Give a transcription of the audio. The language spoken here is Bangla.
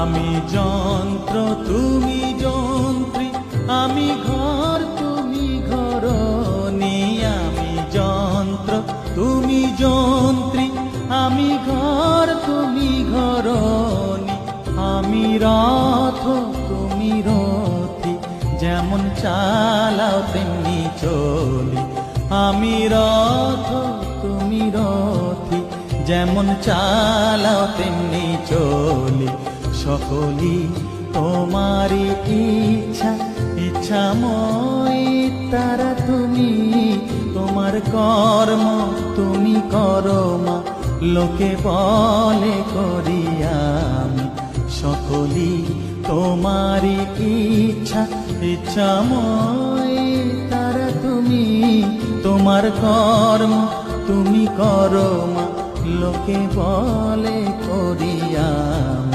আমি যন্ত্র তুমি যন্ত্রী, আমি ঘর তুমি ঘরণী। আমি যন্ত্র তুমি যন্ত্রী, আমি ঘর তুমি ঘরণী। আমি রথ তুমি রথী, যেমন চালাও তেমনি চলি। আমি রথ তুমি রথী, যেমন চালাও তেমনি চলি। সকলই তোমারই ইচ্ছা, ইচ্ছাময় তারা তুমি। তোমার কর্ম তুমি করো মা, লোকে বলে করি আমি। সকলই তোমারই ইচ্ছা, ইচ্ছাময় তারা তুমি। তোমার কর্ম তুমি করো মা, লোকে বলে করি আমি।